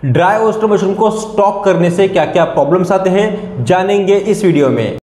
Dry oyster mushroom को stock करने से क्या क्या प्रॉब्लम्स आते हैं जानेंगे इस वीडियो में।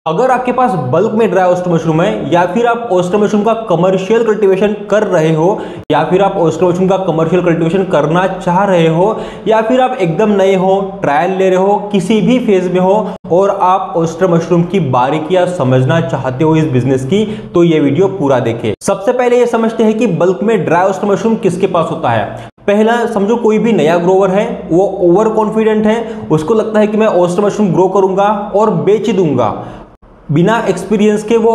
अगर आपके पास बल्क में ड्राई ओस्टर मशरूम है या फिर आप ओस्टर मशरूम का कमर्शियल कल्टीवेशन कर रहे हो या फिर आप ओस्टर मशरूम का कमर्शियल कल्टीवेशन करना चाह रहे हो या फिर आप एकदम नए हो, ट्रायल ले रहे हो, किसी भी फेज में हो और आप ओस्टर मशरूम की बारीकियां समझना चाहते हो इस बिजनेस की, तो ये वीडियो पूरा देखें। सबसे पहले ये समझते हैं कि बल्क में ड्राई ओस्टर मशरूम किसके पास होता है। पहला समझो कोई भी नया ग्रोवर है, वो ओवर कॉन्फिडेंट है, उसको लगता है कि मैं ओस्टर मशरूम ग्रो करूंगा और बेच दूंगा। बिना एक्सपीरियंस के वो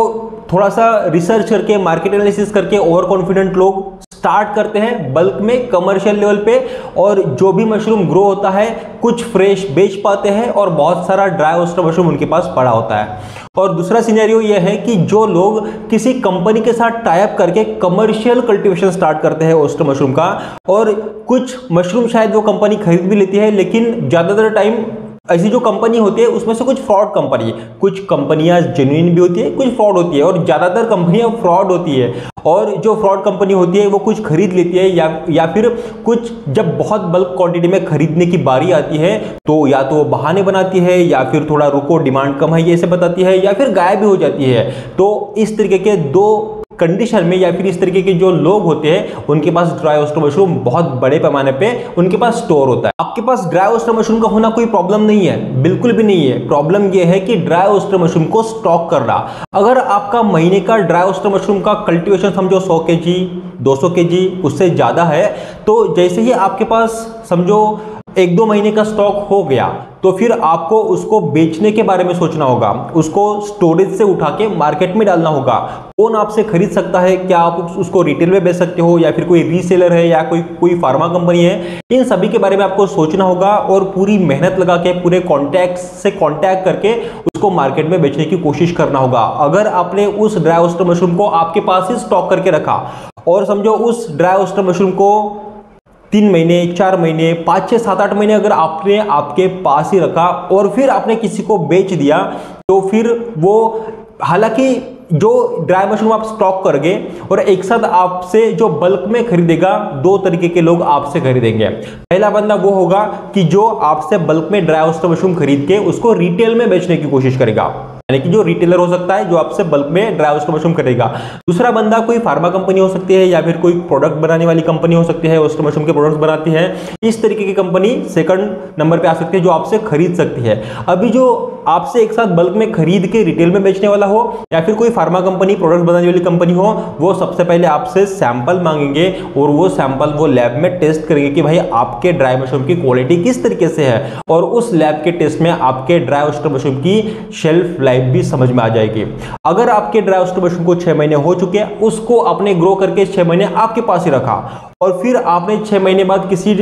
थोड़ा सा रिसर्च करके, मार्केट एनालिसिस करके ओवर कॉन्फिडेंट लोग स्टार्ट करते हैं बल्क में कमर्शियल लेवल पे, और जो भी मशरूम ग्रो होता है कुछ फ्रेश बेच पाते हैं और बहुत सारा ड्राई ओस्टर मशरूम उनके पास पड़ा होता है। और दूसरा सिनेरियो ये है कि जो लोग किसी कंपनी के साथ टाई अप करके कमर्शियल कल्टीवेशन स्टार्ट करते हैं ओस्टर मशरूम का, और कुछ मशरूम शायद वो कंपनी खरीद भी लेती है, लेकिन ज्यादातर टाइम ऐसी जो कंपनी होती है उसमें से कुछ फ्रॉड कंपनी है, कुछ कंपनियां जेन्युइन भी होती है, कुछ फ्रॉड होती है, और ज्यादातर कंपनियां फ्रॉड होती है। और जो फ्रॉड कंपनी होती है वो कुछ खरीद लेती है या फिर कुछ जब बहुत बल्क क्वांटिटी में खरीदने की बारी आती है तो या तो वो बहाने बनाती है या फिर थोड़ा रुको डिमांड कम है ये से बताती है या फिर गायब भी हो जाती है। तो इस तरीके के दो कंडीशन में या फिर इस तरीके के जो लोग होते हैं उनके पास ड्राई ओस्टर मशरूम बहुत बड़े पैमाने पे उनके पास स्टोर होता है। आपके पास ड्राई ओस्टर मशरूम का होना कोई प्रॉब्लम नहीं है, बिल्कुल भी नहीं है। प्रॉब्लम ये है कि ड्राई ओस्टर मशरूम को स्टॉक करना। अगर आपका महीने का ड्राई ओस्टर मशरूम का कल्टीवेशन समझो 100 kg 200 kg उससे ज्यादा है, तो जैसे ही आपके पास समझो 1-2 महीने का स्टॉक हो गया तो फिर आपको उसको बेचने के बारे में सोचना होगा, उसको स्टोरेज से उठा के मार्केट में डालना होगा। कौन आपसे खरीद सकता है, क्या आप उसको रिटेल में बेच सकते हो या फिर कोई रीसेलर है या कोई फार्मा कंपनी है, इन सभी के बारे में आपको सोचना होगा और पूरी मेहनत लगा के पूरे कॉन्टैक्ट से कॉन्टैक्ट करके उसको मार्केट में बेचने की कोशिश करना होगा। अगर आपने उस ड्राई ओस्टर मशरूम को आपके पास ही स्टॉक करके रखा और समझो उस ड्राई ओस्टर मशरूम को 3 महीने 4 महीने 5 6 7 8 महीने अगर आपने आपके पास ही रखा और फिर आपने किसी को बेच दिया, तो फिर वो हालांकि जो ड्राई मशरूम आप स्टॉक करोगे और एक साथ आपसे जो बल्क में खरीदेगा, 2 तरीके के लोग आपसे खरीदेंगे। पहला बंदा वो होगा कि जो आपसे बल्क में ड्राई ओस्टर मशरूम खरीद के उसको रिटेल में बेचने की कोशिश करेगा, यानी कि जो रिटेलर हो सकता है जो आपसे बल्क में ड्राई ओस्टर मशरूम करेगा। दूसरा बंदा कोई फार्मा कंपनी हो सकती है या फिर कोई प्रोडक्ट बनाने वाली कंपनी हो सकती है, ओस्टर मशरूम के प्रोडक्ट्स बनाती है। इस तरीके की कंपनी सेकंड नंबर पे आ सकती है जो आपसे खरीद सकती है। अभी जो आपसे एक साथ बल्क में खरीद के रिटेल में बेचने वाला हो या फिर कोई फार्मा कंपनी प्रोडक्ट बनाने वाली कंपनी हो, वो सबसे पहले आपसे सैंपल मांगेंगे और वो सैंपल वो लैब में टेस्ट करेंगे कि भाई आपके ड्राई मशरूम की क्वालिटी किस तरीके से है, और उस लैब के टेस्ट में आपके ड्राई ओस्टर मशरूम की शेल्फ लाइफ भी समझ में आ जाएगी। अगर आपके ड्राई ओस्टर मशरूम को 6 महीने हो चुके हैं, उसको आपने ग्रो करके 6 महीने आपके पास ही रखा और फिर आपने 6 महीने बाद किसी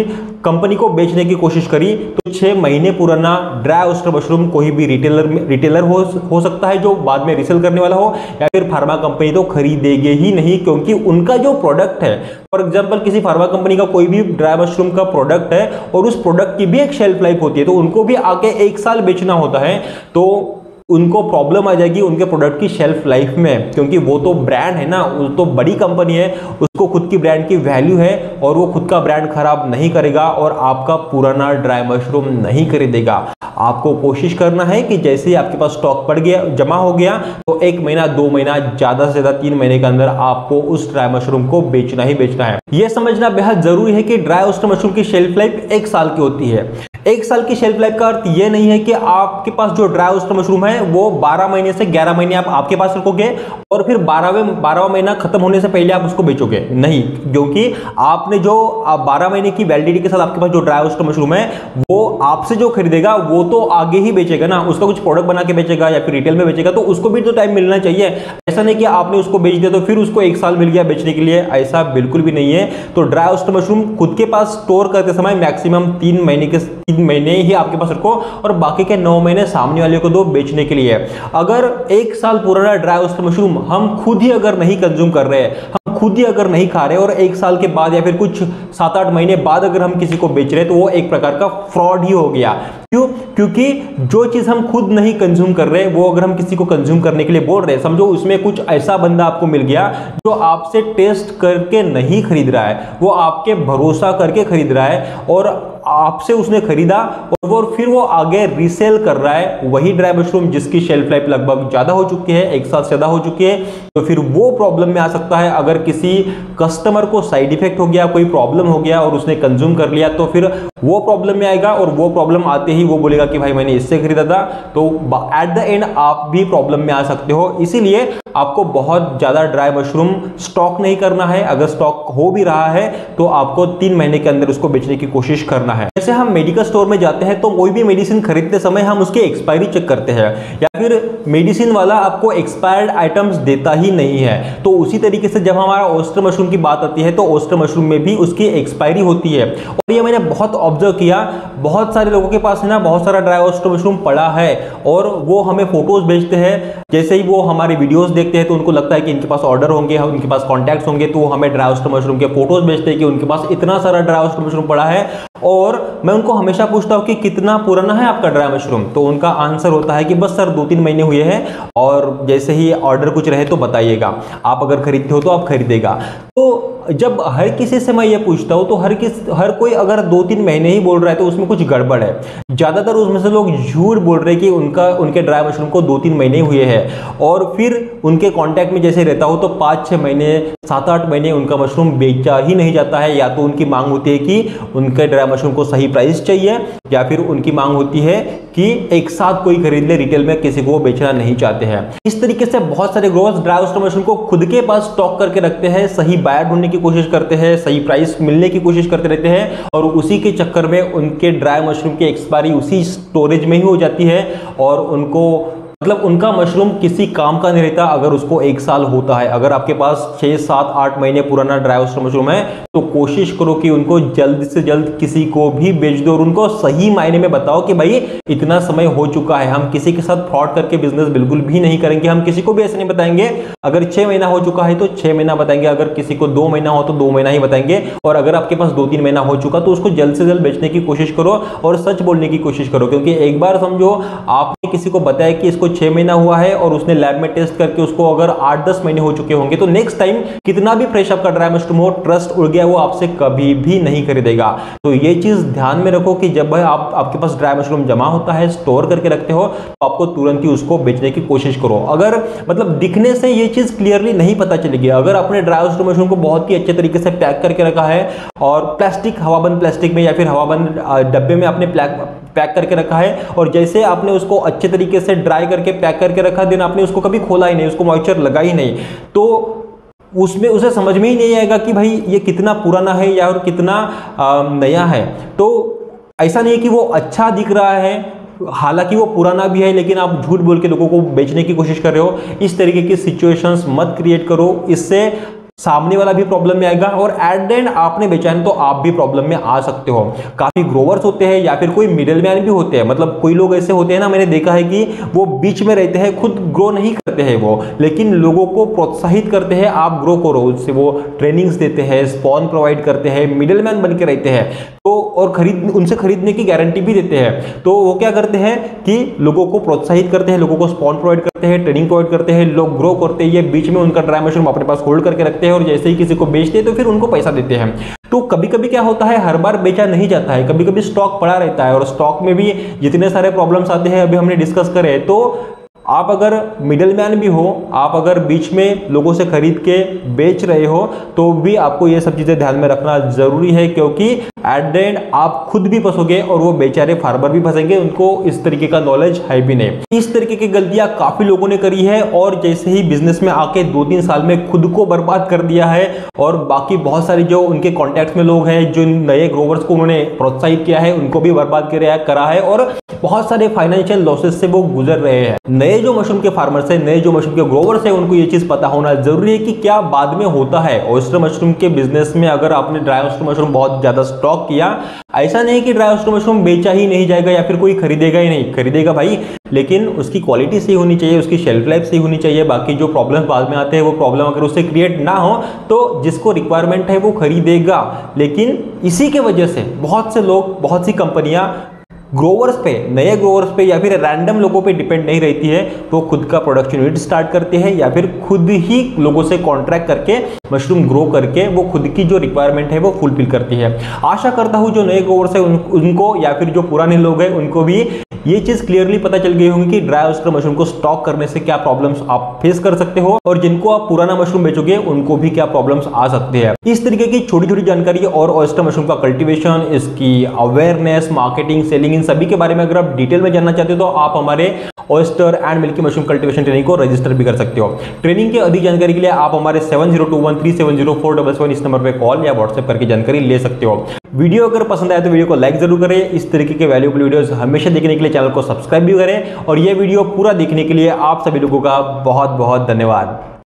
कंपनी को बेचने की कोशिश करी, तो 6 महीने पुराना ड्राई ओस्टर मशरूम कोई भी रिटेलर हो सकता है जो बाद में रीसेल करने वाला हो, या फिर फार्मा कंपनी तो खरीदेगी ही नहीं, क्योंकि उनका जो प्रोडक्ट है, फॉर एग्जांपल किसी फार्मा कंपनी का कोई भी ड्राई मशरूम का प्रोडक्ट है और उस प्रोडक्ट की भी एक शेल्फ लाइफ होती है, तो उनको भी आगे 1 साल बेचना होता है, तो उनको प्रॉब्लम आ जाएगी उनके प्रोडक्ट की शेल्फ लाइफ में, क्योंकि वो तो ब्रांड है ना, वो तो बड़ी कंपनी है, उसको खुद की ब्रांड की वैल्यू है और वो खुद का ब्रांड खराब नहीं करेगा और आपका पुराना ड्राई मशरूम नहीं खरीदेगा। आपको कोशिश करना है कि जैसे ही आपके पास स्टॉक पड़ गया, जमा हो गया, तो 1 महीना 2 महीना ज्यादा से ज्यादा 3 महीने के अंदर आपको उस ड्राई मशरूम को बेचना ही बेचना है। यह समझना बेहद जरूरी है कि ड्राई ओस्टर मशरूम की शेल्फ लाइफ 1 साल की होती है। 1 साल की शेल्फ लाइफ का अर्थ यह नहीं है कि आपके पास जो ड्राई ओस्टर मशरूम है वो 12 महीने से 11 महीने आप आपके पास रखोगे और फिर 12वां महीना खत्म होने से पहले आप उसको बेचोगे, नहीं, क्योंकि आपने जो 12 महीने की वैलिडिटी के साथ आपके पास जो ड्राई ओस्टर मशरूम है वो आपसे जो खरीदेगा वो तो आगे ही बेचेगा ना, उसका कुछ प्रोडक्ट बना के बेचेगा या फिर रिटेल में बेचेगा, तो उसको भी तो टाइम मिलना चाहिए। ऐसा नहीं कि आपने उसको बेच दिया तो फिर उसको 1 साल मिल गया बेचने के लिए, ऐसा बिल्कुल भी नहीं है। तो ड्राई ओस्टर मशरूम खुद के पास स्टोर करते समय मैक्सिमम 3 महीने ही आपके पास रखो और बाकी के 9 महीने सामने वाले को दो बेचने के लिए। अगर 1 साल पुराना ड्राई ओस्टर मशरूम हम खुद ही अगर नहीं कंज्यूम कर रहे हैं, हम खुद ही अगर नहीं खा रहे और 1 साल के बाद या फिर कुछ 7-8 महीने बाद अगर हम किसी को बेच रहे हैं तो वो एक प्रकार का फ्रॉड ही हो गया। क्यों? क्योंकि जो चीज हम खुद नहीं कंज्यूम कर रहे वो अगर हम किसी को कंज्यूम करने के लिए बोल रहे हैं, समझो उसमें कुछ ऐसा बंदा आपको मिल गया जो आपसे टेस्ट करके नहीं खरीद रहा है, वो आपके भरोसा करके खरीद रहा है और आपसे उसने खरीदा और फिर वो आगे रीसेल कर रहा है वही ड्राई मशरूम जिसकी शेल्फ लाइफ लगभग ज्यादा हो चुकी है, 1 साल से ज्यादा हो चुकी है, तो फिर वो प्रॉब्लम में आ सकता है। अगर किसी कस्टमर को साइड इफेक्ट हो गया, कोई प्रॉब्लम हो गया और उसने कंज्यूम कर लिया तो फिर वो प्रॉब्लम में आएगा और वो प्रॉब्लम आते ही वो बोलेगा कि भाई मैंने इससे खरीदा था, तो एट द एंड आप भी प्रॉब्लम में आ सकते हो। इसीलिए आपको बहुत ज्यादा ड्राई मशरूम स्टॉक नहीं करना है। अगर स्टॉक हो भी रहा है तो आपको 3 महीने के अंदर उसको बेचने की कोशिश करना है। जैसे हम मेडिकल स्टोर में जाते हैं तो कोई भी मेडिसिन खरीदते समय हम उसकी एक्सपायरी चेक करते हैं, या फिर मेडिसिन वाला आपको एक्सपायर्ड आइटम्स देता ही नहीं है। तो उसी तरीके से जब हमारा ओस्टर मशरूम की बात आती है तो ओस्टर मशरूम में भी उसकी एक्सपायरी होती है। और ये मैंने बहुत ऑब्जर्व किया, बहुत सारे लोगों के पास है ना बहुत सारा ड्राई ओस्टर मशरूम पड़ा है और वो हमें फोटोज भेजते हैं। जैसे ही वो हमारे वीडियोस देखते हैं तो उनको लगता है कि इनके पास ऑर्डर होंगे, उनके पास कॉन्टैक्ट्स होंगे, तो वो हमें ड्राई ओस्टर मशरूम के फोटोज भेजते हैं कि उनके पास इतना सारा ड्राई ओस्टर मशरूम पड़ा है। और मैं उनको हमेशा पूछता हूं कि कितना पुराना है आपका ड्राई मशरूम, तो उनका आंसर होता है कि बस सर 2-3 महीने हुए हैं और जैसे ही ऑर्डर कुछ रहे तो बताइएगा, आप अगर खरीदते हो तो आप खरीदेगा। तो जब हर किसी से मैं ये पूछता हूं तो हर कोई अगर 2-3 महीने ही बोल रहा है तो उसमें कुछ गड़बड़ है। ज्यादातर उसमें से लोग झूठ बोल रहे हैं कि उनके ड्राई मशरूम को 2-3 महीने हुए हैं और फिर उनके कांटेक्ट में जैसे रहता हो तो 5-6 महीने 7-8 महीने उनका मशरूम बेचा ही नहीं जाता है। या तो उनकी मांग होती है कि उनके ड्राई मशरूम को सही प्राइस चाहिए, या फिर उनकी मांग होती है कि एक साथ कोई खरीद ले, रिटेल में किसी को बेचना नहीं चाहते हैं। इस तरीके से बहुत सारे ग्रोवर्स ड्राई ओस्टर मशरूम को खुद के पास स्टॉक करके रखते हैं, सही बायर ढूंढने की कोशिश करते हैं, सही प्राइस मिलने की कोशिश करते रहते हैं और उसी के चक्कर में उनके ड्राई मशरूम की एक्सपायरी उसी स्टोरेज में ही हो जाती है और उनको मतलब उनका मशरूम किसी काम का नहीं रहता अगर उसको 1 साल होता है। अगर आपके पास 6, 7, 8 महीने पुराना ड्राई ओस्टर मशरूम है तो कोशिश करो कि उनको जल्द से जल्द किसी को भी बेच दो और उनको सही मायने में बताओ कि भाई इतना समय हो चुका है, हम किसी के साथ फ्रॉड करके बिजनेस बिल्कुल भी नहीं करेंगे। हम किसी को भी ऐसे नहीं बताएंगे अगर 6 महीना हो चुका है तो 6 महीना बताएंगे, अगर किसी को 2 महीना हो तो 2 महीना ही बताएंगे। और अगर आपके पास 2-3 महीना हो चुका तो उसको जल्द से जल्द बेचने की कोशिश करो और सच बोलने की कोशिश करो। क्योंकि एक बार समझो आपने किसी को बताया कि इसको 6 महीना हुआ है और उसने लैब में टेस्ट करके उसको अगर 8-10 महीने हो चुके होंगे तो नेक्स्ट टाइम कितना भी फ्रेश आपका ड्राई मशरूम हो, ट्रस्ट उड़ गया, वो आपसे कभी भी नहीं खरीदेगा। तो ये चीज ध्यान में रखो कि जब आपके पास ड्राई मशरूम जमा होता है, स्टोर करके रखते हो, तो आपको तुरंत ही उसको बेचने की कोशिश करो। अगर मतलब दिखने से ये चीज क्लियरली नहीं पता चलेगी, अगर आपने ड्राई ओस्टर मशरूम को बहुत ही अच्छे तरीके से पैक करके रखा है और प्लास्टिक हवाबंद प्लास्टिक में या फिर हवाबंद डब्बे में आपने पैक करके रखा है और जैसे आपने उसको अच्छे तरीके से ड्राई करके पैक करके रखा, दिन आपने उसको कभी खोला ही नहीं, उसको मॉइस्चर लगा ही नहीं, तो उसमें उसे समझ में ही नहीं आएगा कि भाई ये कितना पुराना है या और कितना नया है। तो ऐसा नहीं है कि वो अच्छा दिख रहा है, हालांकि वो पुराना भी है, लेकिन आप झूठ बोल के लोगों को बेचने की कोशिश कर रहे हो। इस तरीके की सिचुएशंस मत क्रिएट करो, इससे सामने वाला भी प्रॉब्लम में आएगा और एट द एंड आपने बेचा है तो आप भी प्रॉब्लम में आ सकते हो। काफी ग्रोवर्स होते हैं या फिर कोई मिडिल मैन भी होते हैं, मतलब कोई लोग ऐसे होते हैं ना, मैंने देखा है कि वो बीच में रहते हैं, खुद ग्रो नहीं करते हैं वो, लेकिन लोगों को प्रोत्साहित करते हैं आप ग्रो करो, उससे वो ट्रेनिंग्स देते हैं, स्पॉन प्रोवाइड करते हैं, मिडिल मैन बन के रहते हैं तो और उनसे खरीदने की गारंटी भी देते हैं। तो वो क्या करते हैं कि लोगों को प्रोत्साहित करते हैं, लोगों को स्पॉन प्रोवाइड करते हैं, ट्रेनिंग प्रोवाइड करते हैं, लोग ग्रो करते हैं, ये बीच में उनका ड्राई मशरूम अपने पास होल्ड करके रखते हैं और जैसे ही किसी को बेचते हैं तो फिर उनको पैसा देते हैं। तो कभी कभी क्या होता है, हर बार बेचा नहीं जाता है, कभी कभी स्टॉक पड़ा रहता है और स्टॉक में भी जितने सारे प्रॉब्लम्स आते हैं अभी हमने डिस्कस करे। तो आप अगर मिडिल मैन भी हो, आप अगर बीच में लोगों से खरीद के बेच रहे हो तो भी आपको ये सब चीजें ध्यान में रखना जरूरी है, क्योंकि एट द एंड आप खुद भी फंसोगे और वो बेचारे फार्मर भी फंसेंगे, उनको इस तरीके का नॉलेज है भी नहीं। इस तरीके की गलतियां काफी लोगों ने करी है और जैसे ही बिजनेस में आके 2-3 साल में खुद को बर्बाद कर दिया है और बाकी बहुत सारे जो उनके कॉन्टैक्ट्स में लोग हैं, जो नए ग्रोवर्स को उन्होंने प्रोत्साहित किया है, उनको भी बर्बाद करा है और बहुत सारे फाइनेंशियल लॉसेस से वो गुजर रहे हैं। नए जो मशरूम के फार्मर्स है, नए जो मशरूम के ग्रोवर्स है, उनको ये चीज पता होना जरूरी है कि क्या बाद में होता है। ऑयस्टर मशरूम के बिजनेस में अगर आपने ड्राई ऑयस्टर मशरूम बहुत ज्यादा स्टॉक स्टॉक किया। ऐसा नहीं कि ड्राई ऑयस्टर मशरूम बेचा ही नहीं जाएगा या फिर कोई खरीदेगा ही नहीं, खरीदेगा भाई, लेकिन उसकी क्वालिटी सही होनी चाहिए, उसकी शेल्फ लाइफ सही होनी चाहिए। बाकी जो प्रॉब्लम्स बाद में आते हैं वो प्रॉब्लम अगर उससे क्रिएट ना हो तो जिसको रिक्वायरमेंट है वो खरीदेगा। लेकिन इसी के वजह से बहुत से लोग, बहुत सी कंपनियां ग्रोवर्स पे, नए ग्रोवर्स पे या फिर रैंडम लोगों पे डिपेंड नहीं रहती है। वो खुद का प्रोडक्शन यूनिट स्टार्ट करते हैं या फिर खुद ही लोगों से कॉन्ट्रैक्ट करके मशरूम ग्रो करके वो खुद की जो रिक्वायरमेंट है वो फुलफिल करती है। आशा करता हूं जो नए ग्रोवर्स है उनको या फिर जो पुराने लोग हैं उनको भी ये चीज क्लियरली पता चल गई होंगी कि ड्राई ऑयस्टर मशरूम को स्टॉक करने से क्या प्रॉब्लम्स आप फेस कर सकते हो और जिनको आप पुराना मशरूम बेचोगे उनको भी क्या प्रॉब्लम्स आ सकते हैं। इस तरीके की छोटी छोटी जानकारी और ऑयस्टर मशरूम का कल्टीवेशन, इसकी अवेयरनेस, मार्केटिंग, सेलिंग, इन सभी के बारे में अगर आप डिटेल में जानना चाहते हो तो आप हमारे oyster and milky mushroom cultivation training को रजिस्टर भी कर सकते हो। ट्रेनिंग की अधिक जानकारी के लिए आप हमारे 7021370477 इस नंबर पे कॉल या व्हाट्सएप करके जानकारी ले सकते हो। वीडियो अगर पसंद आए तो वीडियो को लाइक जरूर करें। इस तरीके के वैल्यूएबल वीडियोस हमेशा देखने के लिए चैनल को सब्सक्राइब भी करें और ये वीडियो पूरा देखने के लिए आप सभी लोगों का बहुत बहुत धन्यवाद।